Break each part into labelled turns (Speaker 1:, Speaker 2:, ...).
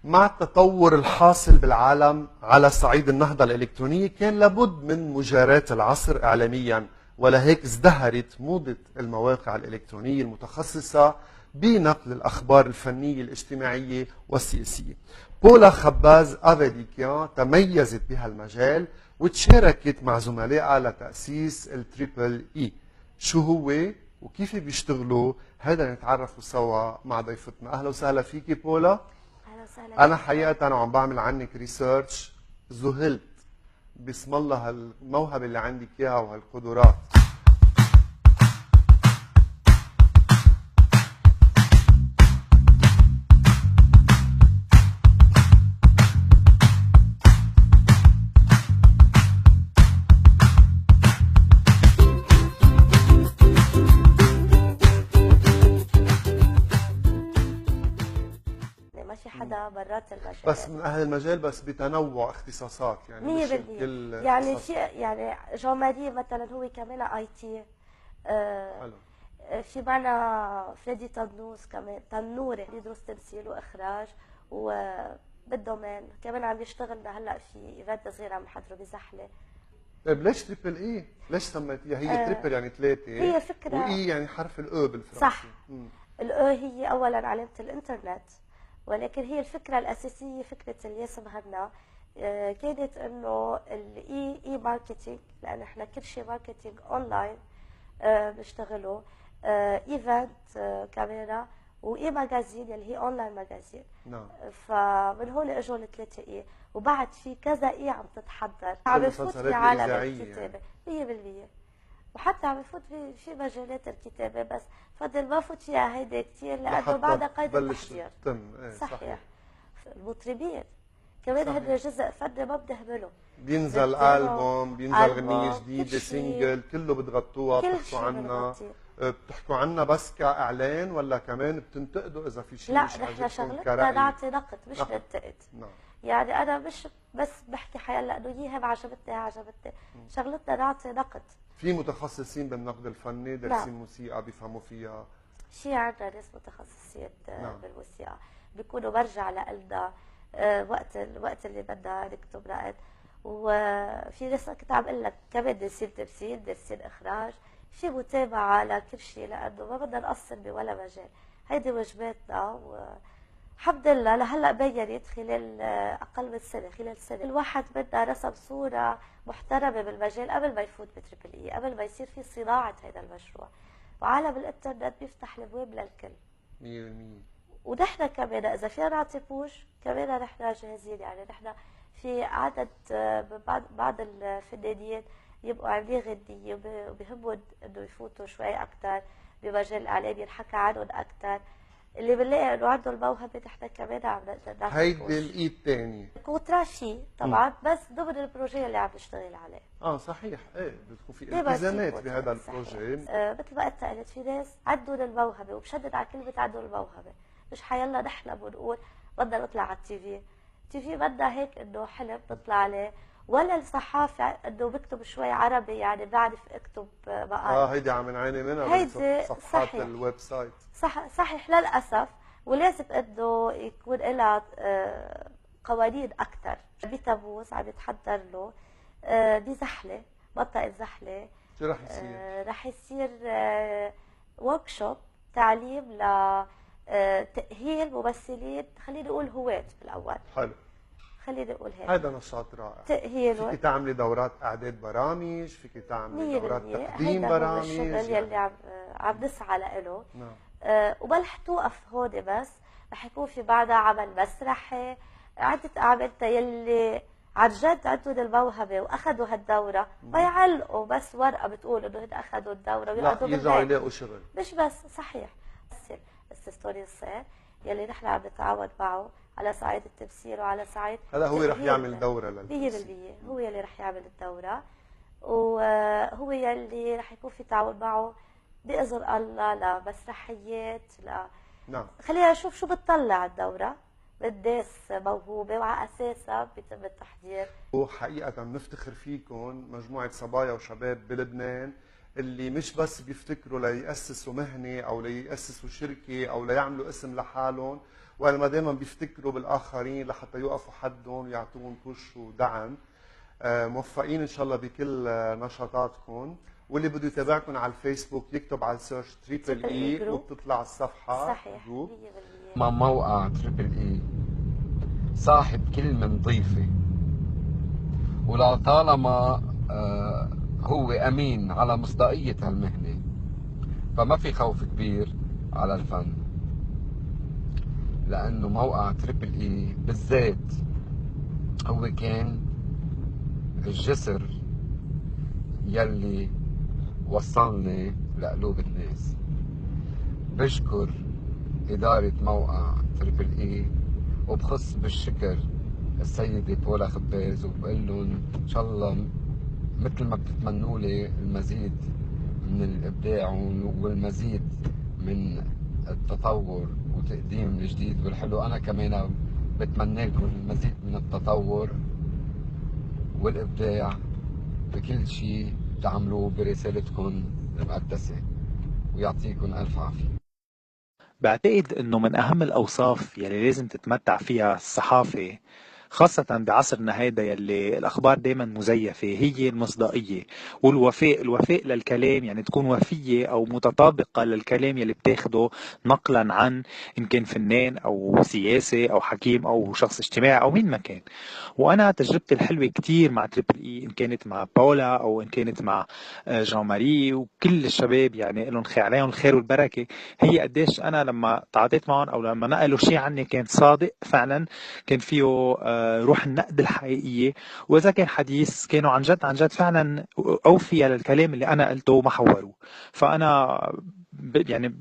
Speaker 1: مع التطور الحاصل بالعالم على صعيد النهضة الإلكترونية كان لابد من مجاراة العصر إعلاميا، ولهيك ازدهرت موضة المواقع الإلكترونية المتخصصة بنقل الأخبار الفنية الاجتماعية والسياسية. بولا خباز أفيديكيان تميزت بهالمجال وتشاركت مع زملائها لتأسيس التريبل إي. شو هو وكيف بيشتغلوا؟ هذا نتعرفوا سوا مع ضيفتنا. أهلا وسهلا فيكي بولا.
Speaker 2: اهلا وسهلا
Speaker 1: أنا
Speaker 2: فيك.
Speaker 1: حقيقة أنا عم بعمل عنك ريسيرش، ذهلت بسم الله هالموهبة اللي عندك إياها وهالقدرات.
Speaker 2: ما في حدا برات المجال.
Speaker 1: بس من أهل المجال، بس بتنوع اختصاصات، يعني مش
Speaker 2: 100%.
Speaker 1: كل
Speaker 2: يعني في يعني جون ماري مثلا هو كمان اي تي.
Speaker 1: حلو.
Speaker 2: في معنا فريدي تنوس كمان تنوري بيدرس تمثيل واخراج وبالدومين كمان عم يشتغل هلا في ايفنت صغير عم يحضره بزحله.
Speaker 1: طيب ليش تريبل اي؟ ليش سميتيها هي تريبل يعني ثلاثة؟
Speaker 2: هي فكرة
Speaker 1: وإي يعني حرف الأو بالفرنسي.
Speaker 2: صح. الأو هي أولا علامة الإنترنت، ولكن هي الفكرة الأساسية فكرة الياس مهنا كانت إنه الإي ماركتينج، لأن إحنا كل شيء ماركتينج أونلاين بنشتغله، إيفنت كاميرا وإي ماجازين اللي هي أونلاين ماجازين.
Speaker 1: نعم.
Speaker 2: فمن هون إجوا الثلاثة إي، وبعد في كذا إي عم تتحضر، عم يفوت
Speaker 1: المسلسلات
Speaker 2: بعالم
Speaker 1: الإذاعية
Speaker 2: الكتابة 100%. وحتى عم يفوت في مجالات الكتابة، بس فضل ما فوت فيها هيدي كثير لأنه بعدها قيد التحضير.
Speaker 1: صحيح.
Speaker 2: المطربين كمان هن جزء فني ما بنهمله.
Speaker 1: بينزل ألبوم، بينزل غنية جديدة، سينجل، كله بتغطوها، بتحكوا عنها. بتحكوا عنها بس كإعلان ولا كمان بتنتقدوا إذا في شيء
Speaker 2: لا،
Speaker 1: مش
Speaker 2: نحن
Speaker 1: عاجبكم
Speaker 2: شغلتنا
Speaker 1: كرأي؟
Speaker 2: نعطي نقد مش ننتقد.
Speaker 1: نعم.
Speaker 2: يعني أنا مش بس بحكي حيلا إنه هي ما عجبتني، شغلتنا نعطي نقد.
Speaker 1: في متخصصين بالنقد الفني دارسين موسيقى بيفهموا فيها؟
Speaker 2: في عندنا ناس متخصصين
Speaker 1: نعم.
Speaker 2: بالموسيقى بيكونوا برجع لقلنا وقت اللي بدنا نكتب نقد. وفي ناس كنت عم اقول لك كمان دارسين تمثيل، دارسين اخراج، في متابعه لكل شيء لانه ما بدنا نقصر بولا مجال. هيدي واجباتنا والحمد لله لهلا بينت خلال اقل من سنه، خلال سنه الواحد بدنا رسم صوره محترمه بالمجال قبل ما يفوت بتريبل اي، قبل ما يصير في صناعه هذا المشروع. وعالم الانترنت بيفتح الابواب للكل
Speaker 1: 100%.
Speaker 2: ونحن كمان اذا فينا نعطي بوش كمان نحن جاهزين. يعني نحن في عدد بعض الفنانين يبقوا عاملين غنية وبيهمهم انه يفوتوا شوي اكثر بمجال الاعلام، ينحكى عنهم اكثر. اللي بنلاقي انه عنده الموهبه نحن كمان عم نعطي
Speaker 1: هيدي الايد الثانيه
Speaker 2: كونترا شيء طبعا، بس ضمن البروجي اللي عم نشتغل عليه.
Speaker 1: صحيح. ايه بتكون في التزامات بهذا البروجي.
Speaker 2: مثل ما انت قلت في ناس عندهم الموهبه، وبشدد على كلمه عندهم الموهبه، مش حيلا نحلم ونقول بدنا نطلع على التي في بدنا هيك انه حلم نطلع عليه، ولا الصحافه انه بكتب شوي عربي يعني بعرف اكتب مقال.
Speaker 1: هيدي عم نعاني منها بصفحات
Speaker 2: صحيح.
Speaker 1: الويب سايت.
Speaker 2: صحيح للاسف، ولازم انه يكون لها قوانين اكثر. بتموز عم يتحضر له بزحله، منطقه زحله.
Speaker 1: شو رح يصير؟
Speaker 2: رح يصير ورك شوب تعليم ل تأهيل ممثلين، خليني اقول هواة بالاول.
Speaker 1: حلو.
Speaker 2: خليني اقول هيك.
Speaker 1: هذا نشاط رائع.
Speaker 2: تأهيل.
Speaker 1: فيك تعملي دورات اعداد برامج، فيك تعملي دورات تقديم برامج.
Speaker 2: هيدا هو الشغل يلي عم نسعى له.
Speaker 1: نعم.
Speaker 2: وما رح توقف هون بس، رح يكون في بعدها عمل مسرحي، عدة أعمال يلي عن جد عندهم الموهبة وأخذوا هالدورة ما يعلقوا بس ورقة بتقول إنه هن أخذوا الدورة
Speaker 1: لا، يرجعوا يلاقوا شغل.
Speaker 2: مش بس. صحيح. ستوري الصير يلي نحن عم نتعاون معه على صعيد التمثيل وعلى صعيد
Speaker 1: هلا هو رح يعمل دورة
Speaker 2: 100%. هو يلي رح يعمل الدورة، وهو يلي رح يكون في تعاون معه بإذن الله لمسرحيات
Speaker 1: نعم.
Speaker 2: خلينا نشوف شو بتطلع الدورة. الناس موهوبة وعلى أساسها بيتم التحضير.
Speaker 1: وحقيقة نفتخر فيكم مجموعة صبايا وشباب بلبنان اللي مش بس بيفتكروا ليأسسوا مهنة أو ليأسسوا شركة أو ليعملوا اسم لحالهم، وإنما دائما بيفتكروا بالآخرين لحتى يوقفوا حدهم ويعطوهم بوش ودعم. موفقين إن شاء الله بكل نشاطاتكم، واللي بده يتابعكم على الفيسبوك يكتب على السيرش تريبل اي وبتطلع الصفحة.
Speaker 2: صحيح
Speaker 1: جروب
Speaker 2: 100%.
Speaker 3: مع موقع تريبل اي صاحب كلمة نظيفة، ولطالما هو أمين على مصداقية هالمهنة، فما في خوف كبير على الفن، لأنه موقع تريبل اي بالذات هو كان الجسر يلي وصلني لقلوب الناس. بشكر إدارة موقع تريبل اي، وبخص بالشكر السيدة بولا خباز، وبقول لهم إن شاء الله مثل ما بتتمنوا لي المزيد من الإبداع والمزيد من التطور وتقديم الجديد والحلو، أنا كمان بتمنى لكم المزيد من التطور والإبداع بكل شيء تعملوه برسالتكم المقدسة، ويعطيكم ألف عافية.
Speaker 4: بعتقد انه من اهم الاوصاف يلي لازم تتمتع فيها الصحافة، خاصة بعصرنا هيدا يلي الاخبار دايما مزيفة، هي المصداقية والوفاء. الوفاء للكلام، يعني تكون وفية او متطابقة للكلام يلي بتاخده نقلا عن ان كان فنان او سياسي او حكيم او شخص اجتماعي او مين ما كان. وانا تجربتي الحلوة كتير مع تريبل اي، ان كانت مع باولا او ان كانت مع جان ماري وكل الشباب، يعني لهم عليهم الخير والبركة، هي قديش انا لما تعاطيت معهم او لما نقلوا شيء عني كان صادق فعلا، كان فيه روح النقد الحقيقية، واذا كان حديث كانوا عن جد عن جد فعلا اوفياء للكلام اللي انا قلته وما حوروه. فانا يعني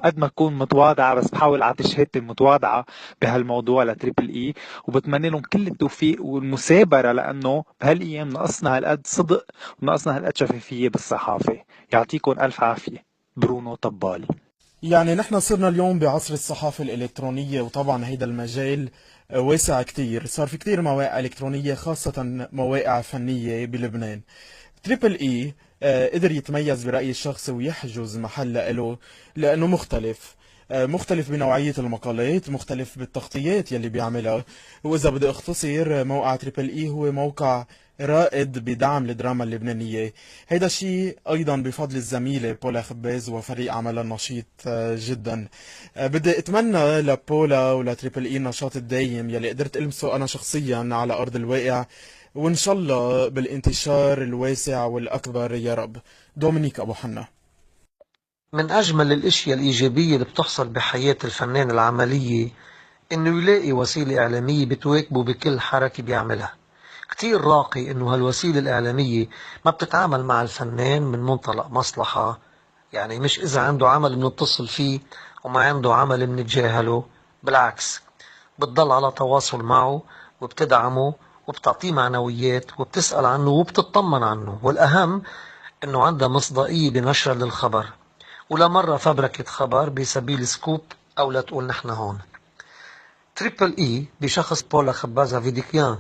Speaker 4: قد ما اكون متواضعة بس بحاول اعطي شهادتي المتواضعة بهالموضوع لتريبل اي، وبتمنى لهم كل التوفيق والمثابرة، لانه بهالايام ناقصنا هالقد صدق وناقصنا هالقد شفافية بالصحافة. يعطيكم الف عافية. برونو طبال.
Speaker 5: يعني نحن صرنا اليوم بعصر الصحافة الإلكترونية، وطبعا هيدا المجال واسع كتير، صار في كتير مواقع إلكترونية خاصة مواقع فنية بلبنان. تريبل اي قدر يتميز برأيي الشخصي ويحجز محل له لأنه مختلف بنوعية المقالات، مختلف بالتغطيات يلي بيعملها. وإذا بدي أختصر، موقع تريبل اي هو موقع رائد بدعم الدراما اللبنانية. هيدا الشيء أيضا بفضل الزميلة بولا خباز وفريق عملها النشيط جدا. بدي أتمنى لبولا ولتريبل اي النشاط الدايم يلي قدرت ألمسه أنا شخصيا على أرض الواقع، وإن شاء الله بالانتشار الواسع والأكبر يا رب. دومينيك أبو حنا.
Speaker 6: من أجمل الأشياء الإيجابية اللي بتحصل بحياة الفنان العملية إنه يلاقي وسيلة إعلامية بتواكبه بكل حركة بيعملها. كتير راقي إنه هالوسيلة الإعلامية ما بتتعامل مع الفنان من منطلق مصلحة، يعني مش إذا عنده عمل بنتصل فيه وما عنده عمل بنتجاهله، بالعكس بتضل على تواصل معه وبتدعمه وبتعطيه معنويات وبتسأل عنه وبتطمن عنه، والأهم إنه عندها مصداقية بنشر للخبر، ولا مرة فبركة خبر بسبيل سكوب أو لا تقول نحن هون. تريبل اي بشخص بولا خباز افيديكيان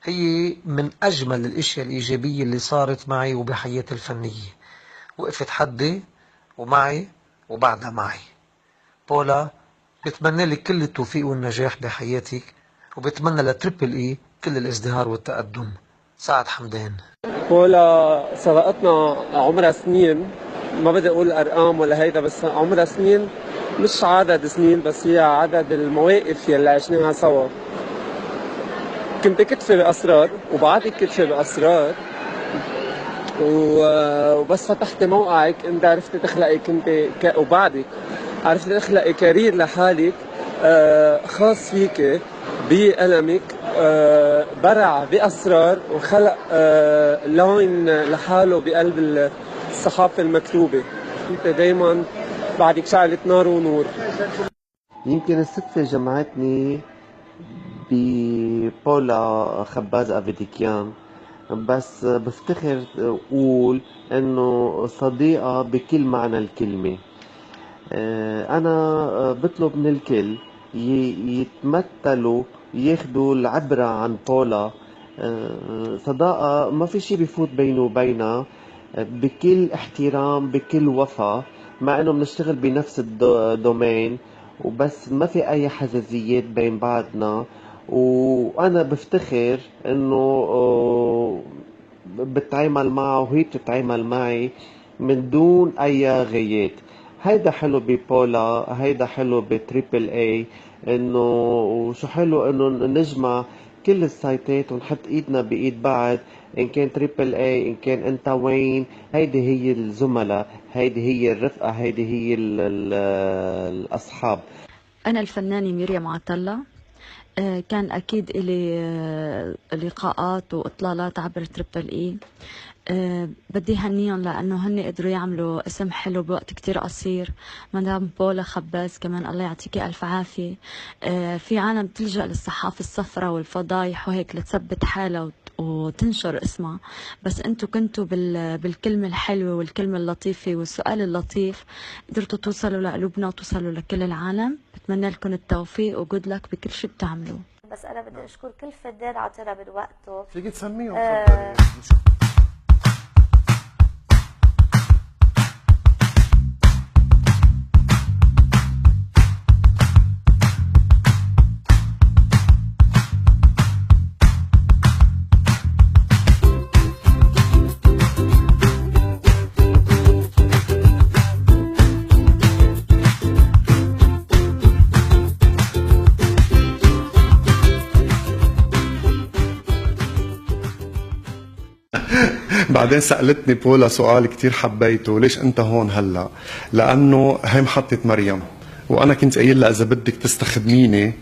Speaker 6: هي من أجمل الأشياء الإيجابية اللي صارت معي وبحياتي الفنية. وقفت حدي ومعي وبعدها معي. بولا، بتمنى لك كل التوفيق والنجاح بحياتك، وبتمنى لتريبل اي كل الازدهار والتقدم. سعد حمدان.
Speaker 7: بولا سبقتنا عمرها سنين، ما بدي اقول ارقام ولا هيدا، بس عمرها سنين، مش عدد سنين بس هي عدد المواقف يلي عشناها سوا. كنت كتفة بأسرار وبعدك كتفة بأسرار، وبس فتحت موقعك انت عرفتي تخلقي وبعدك عرفتي تخلقي كارير لحالك خاص فيك بقلمك، برع بأسرار وخلق لون لحاله بقلب الصحافة المكتوبة. انت دايما بعدك شعلة نار ونور.
Speaker 8: يمكن الصدفة جمعتني ببولا خباز افيديكيان، بس بفتخر اقول انه صديقة بكل معنى الكلمة. انا بطلب من الكل يتمثلوا ياخدوا العبرة عن بولا. صداقة ما في شي بيفوت بينه وبينها، بكل احترام بكل وفا، مع انه بنشتغل بنفس الدومين، وبس ما في اي حزازيات بين بعضنا. وانا بفتخر انه بتعامل معه وهي بتتعامل معي من دون اي غيات. هيدا حلو ببولا، هيدا حلو بتريبل اي، انه وشو حلو انه نجمع كل السايتات ونحط ايدنا بايد بعض، ان كان تريبل اي، ان كان انت وين. هيدي هي الزملاء، هيدي هي الرفقة، هيدي هي الاصحاب.
Speaker 9: أنا الفنانة مريم عطلة. كان أكيد إلي لقاءات وإطلالات عبر تريبل إي. بدي هنيهم لأنه هن قدروا يعملوا اسم حلو بوقت كتير قصير. مدام بولا خباز كمان الله يعطيكي ألف عافية. في عالم تلجأ للصحافة الصفراء والفضايح وهيك لتثبت حالها وتنشر اسمها، بس انتو كنتوا بالكلمة الحلوة والكلمة اللطيفة والسؤال اللطيف قدرتوا توصلوا لقلوبنا وتوصلوا لكل العالم. بتمنى لكم التوفيق وجود لك بكل شيء بتعملوه.
Speaker 2: بس انا بدي اشكر كل فنان عطينا من وقته.
Speaker 1: فيك تسميهم؟ بعدين سألتني بولا سؤال كتير حبيته، ليش انت هون هلا؟ لانه هي محطة مريم، وانا كنت قايل لها اذا بدك تستخدميني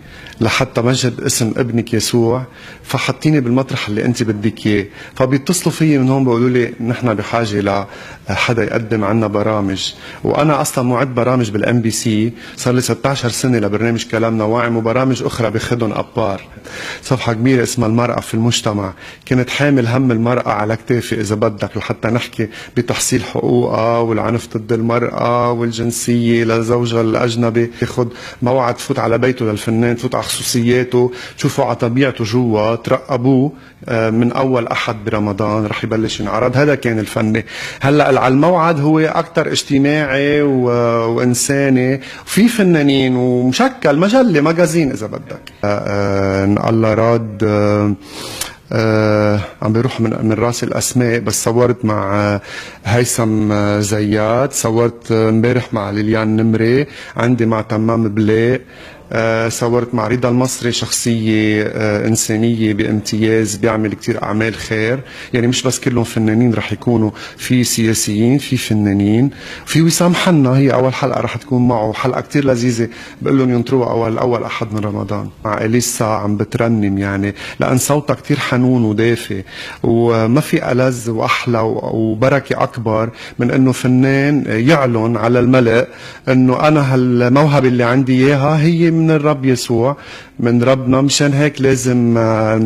Speaker 1: لحتى مجد اسم ابنك يسوع فحطيني بالمطرح اللي انت بدك اياه. فبيتصلوا فيي من هون بيقولوا لي نحن بحاجه لحدا يقدم عنا برامج، وانا اصلا معد برامج بالام بي سي، صار لي 16 سنه لبرنامج كلامنا واعم وبرامج اخرى باخذهم ابار. صفحه كبيره اسمها المراه في المجتمع، كنت حامل هم المراه على كتافي اذا بدك، لحتى نحكي بتحصيل حقوقها والعنف ضد المراه والجنسيه لزوجها الاجنبي، ياخذ موعد تفوت على بيته للفنان، تفوت على خصوصياته، تشوفوا على طبيعته جوا، ترقبوه من اول احد برمضان رح يبلش ينعرض. هذا كان الفني. هلا على الموعد هو اكثر اجتماعي وانساني، وفي فنانين ومشكل مجله ماجازين اذا بدك. الله راد عم بيروح من راس الاسماء، بس صورت مع هيثم زيات، صورت امبارح مع ليليان نمري، عندي مع تمام بلاق، صورت مع رضا المصري، شخصية إنسانية بامتياز، بيعمل كتير أعمال خير. يعني مش بس كلهم فنانين، رح يكونوا في سياسيين، في فنانين، في وسام حنا هي أول حلقة رح تكون معه، حلقة كتير لذيذة بقول لهم ينطروها أول أحد من رمضان. مع إليسا عم بترنم، يعني لأن صوتها كتير حنون ودافي، وما في ألذ وأحلى وبركة أكبر من إنه فنان يعلن على الملأ إنه أنا هالموهبة اللي عندي إياها هي من الرب يسوع، من ربنا، مشان هيك لازم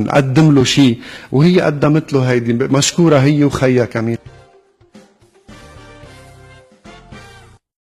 Speaker 1: نقدم له شيء، وهي قدمت له هيدي. مشكورة هي وخيها كمان.